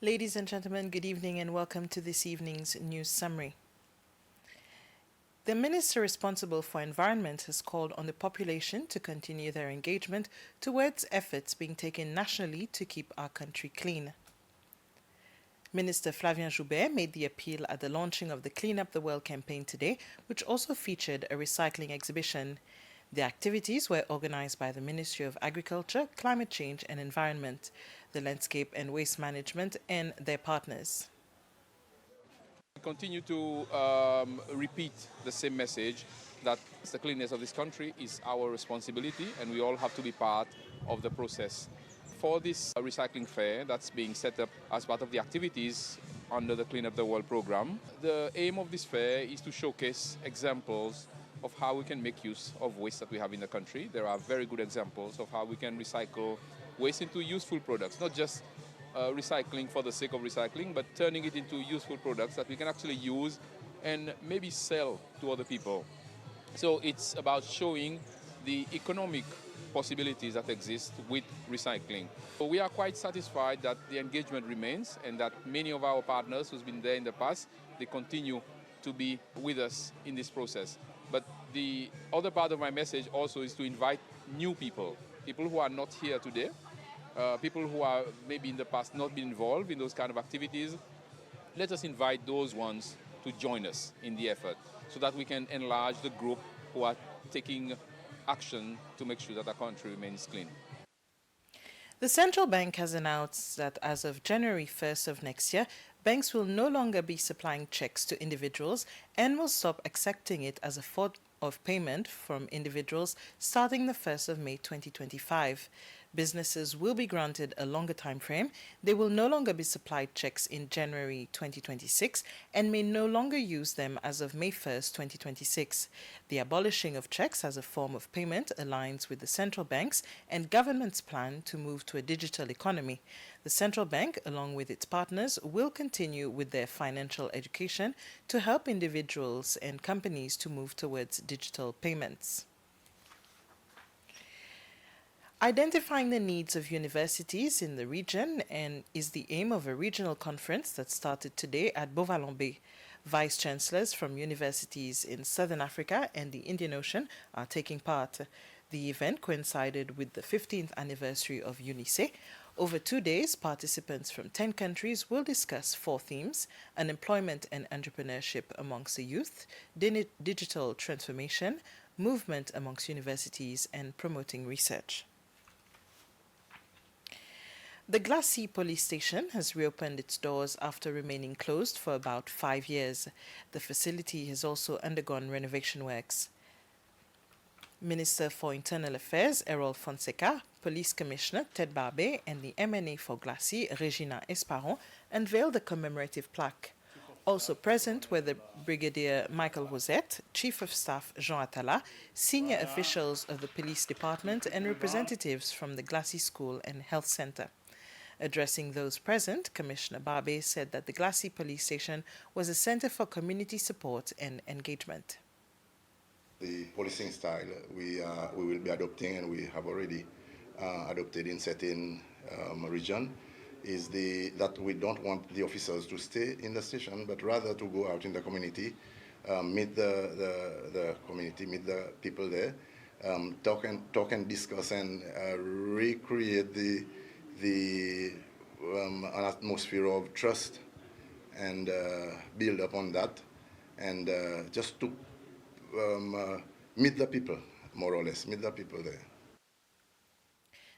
Ladies and gentlemen, good evening and welcome to this evening's news summary. The minister responsible for environment has called on the population to continue their engagement towards efforts being taken nationally to keep our country clean. Minister Flavien Joubert made the appeal at the launching of the Clean Up the World campaign today, which also featured a recycling exhibition. The activities were organized by the Ministry of Agriculture, Climate Change and Environment, the Landscape and Waste Management and their partners. We continue to repeat the same message that the cleanness of this country is our responsibility and we all have to be part of the process. For this recycling fair that's being set up as part of the activities under the Clean Up the World program, the aim of this fair is to showcase examples of how we can make use of waste that we have in the country. There are very good examples of how we can recycle waste into useful products, not just recycling for the sake of recycling, but turning it into useful products that we can actually use and maybe sell to other people. So it's about showing the economic possibilities that exist with recycling. So we are quite satisfied that the engagement remains and that many of our partners who's been there in the past, they continue to be with us in this process. But the other part of my message also is to invite new people who are not here today, people who are maybe in the past not been involved in those kind of activities. Let us invite those ones to join us in the effort so that we can enlarge the group who are taking action to make sure that our country remains clean. The central bank has announced that as of January 1st of next year, banks will no longer be supplying checks to individuals and will stop accepting it as a form of payment from individuals starting the 1st of May 2025. Businesses will be granted a longer time frame. They will no longer be supplied checks in January 2026 and may no longer use them as of May 1st, 2026. The abolishing of checks as a form of payment aligns with the central bank's and government's plan to move to a digital economy. The central bank, along with its partners, will continue with their financial education to help individuals and companies to move towards digital payments. Identifying the needs of universities in the region is the aim of a regional conference that started today at Beauvalon. Vice chancellors from universities in Southern Africa and the Indian Ocean are taking part. The event coincided with the 15th anniversary of UNICE. Over 2 days, participants from 10 countries will discuss 4 themes: unemployment and entrepreneurship amongst the youth, digital transformation, movement amongst universities, and promoting research. The Glasshouse police station has reopened its doors after remaining closed for about 5 years. The facility has also undergone renovation works. Minister for Internal Affairs Errol Fonseca, Police Commissioner Ted Barbet, and the MNA for Glasshouse, Regina Esparon, unveiled a commemorative plaque. Also present were the Brigadier Michael Rosette, Chief of Staff Jean Attala, senior officials of the police department, and representatives from the Glasshouse School and Health Center. Addressing those present, Commissioner Barbet said that the Glasshouse police station was a center for community support and engagement. The policing style we will be adopting, and we have already adopted in certain region, is that we don't want the officers to stay in the station, but rather to go out in the community, meet the community, meet the people there, talk and discuss and recreate an atmosphere of trust and build upon that, and just to meet the people, more or less, meet the people there.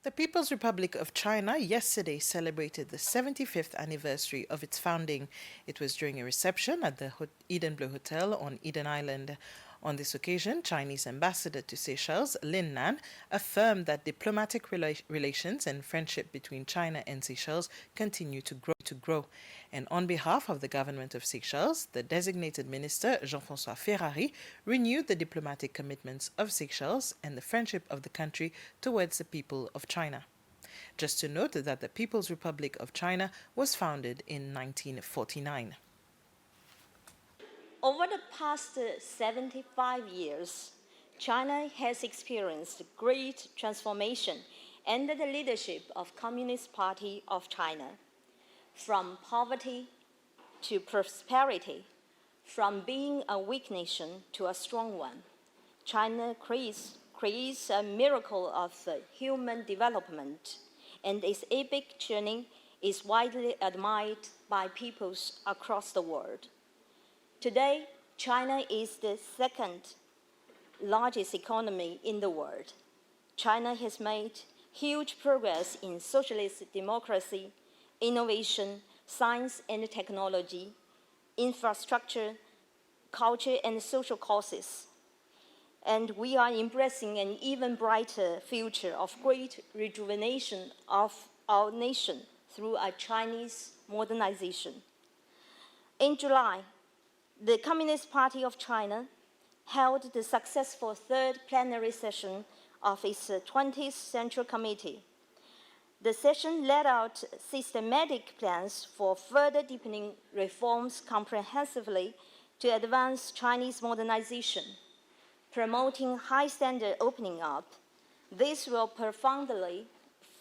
The People's Republic of China yesterday celebrated the 75th anniversary of its founding. It was during a reception at the Eden Bleu Hotel on Eden Island. On this occasion, Chinese ambassador to Seychelles, Lin Nan, affirmed that diplomatic relations and friendship between China and Seychelles continue to grow. And on behalf of the government of Seychelles, the designated minister, Jean-François Ferrari, renewed the diplomatic commitments of Seychelles and the friendship of the country towards the people of China. Just to note that the People's Republic of China was founded in 1949. Over the past 75 years, China has experienced great transformation under the leadership of Communist Party of China. from poverty to prosperity, from being a weak nation to a strong one. China creates a miracle of human development, and its epic journey is widely admired by peoples across the world. Today, China is the second largest economy in the world. China has made huge progress in socialist democracy, innovation, science and technology, infrastructure, culture, and social causes. And we are embracing an even brighter future of great rejuvenation of our nation through a Chinese modernization. In July, the Communist Party of China held the successful third plenary session of its 20th Central Committee. The session laid out systematic plans for further deepening reforms comprehensively to advance Chinese modernization, promoting high-standard opening up. This will profoundly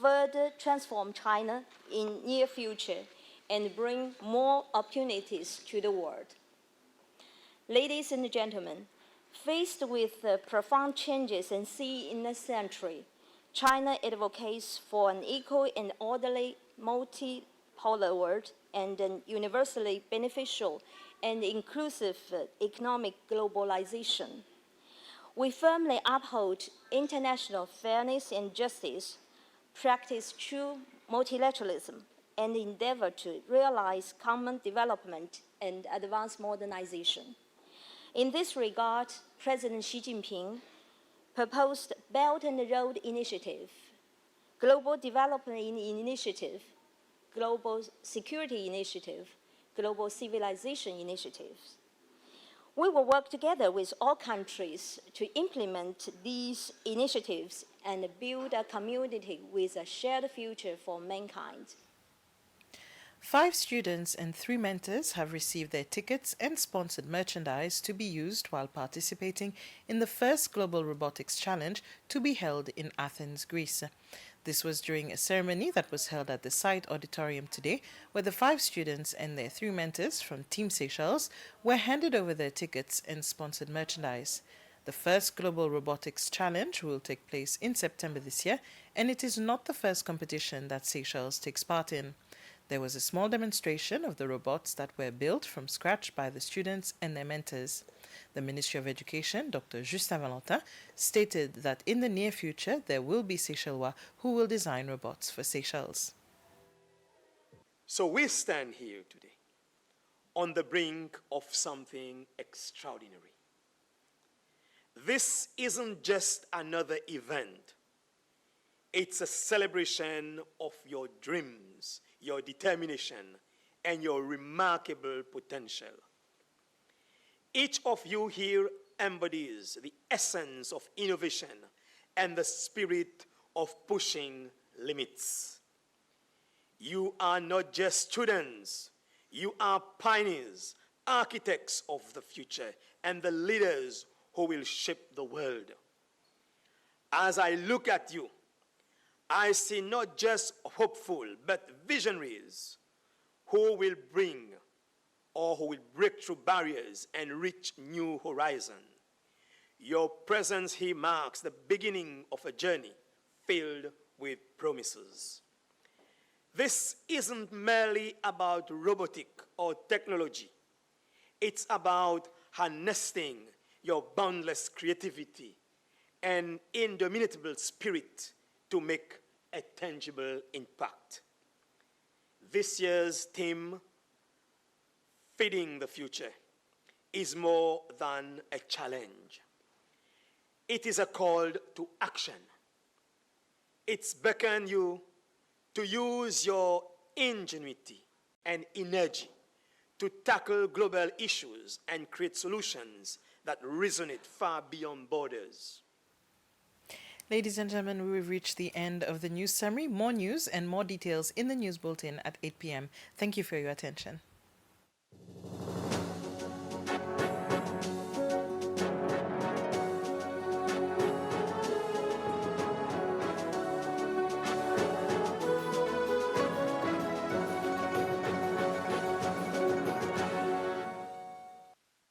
further transform China in near future and bring more opportunities to the world. Ladies and gentlemen, faced with profound changes and see in the century, China advocates for an equal and orderly multipolar world and an universally beneficial and inclusive economic globalization. We firmly uphold international fairness and justice, practice true multilateralism, and endeavor to realize common development and advance modernization. In this regard, President Xi Jinping proposed Belt and Road Initiative, Global Development Initiative, Global Security Initiative, Global Civilization Initiatives. We will work together with all countries to implement these initiatives and build a community with a shared future for mankind. 5 students and 3 mentors have received their tickets and sponsored merchandise to be used while participating in the first Global Robotics Challenge to be held in Athens, Greece. This was during a ceremony that was held at the site auditorium today, where the 5 students and their 3 mentors from Team Seychelles were handed over their tickets and sponsored merchandise. The first Global Robotics Challenge will take place in September this year, and it is not the first competition that Seychelles takes part in. There was a small demonstration of the robots that were built from scratch by the students and their mentors. The Ministry of Education, Dr. Justin Valentin, stated that in the near future there will be Seychellois who will design robots for Seychelles. So we stand here today on the brink of something extraordinary. This isn't just another event. It's a celebration of your dreams, your determination, and your remarkable potential. Each of you here embodies the essence of innovation and the spirit of pushing limits. You are not just students, you are pioneers, architects of the future, and the leaders who will shape the world. As I look at you, I see not just hopeful, but visionaries who will bring or who will break through barriers and reach new horizons. Your presence here marks the beginning of a journey filled with promises. This isn't merely about robotic or technology. It's about harnessing your boundless creativity and indomitable spirit to make a tangible impact. This year's theme, Feeding the Future, is more than a challenge. It is a call to action. It's beckoned you to use your ingenuity and energy to tackle global issues and create solutions that resonate far beyond borders. Ladies and gentlemen, we've reached the end of the news summary. More news and more details in the news bulletin at 8 p.m. Thank you for your attention.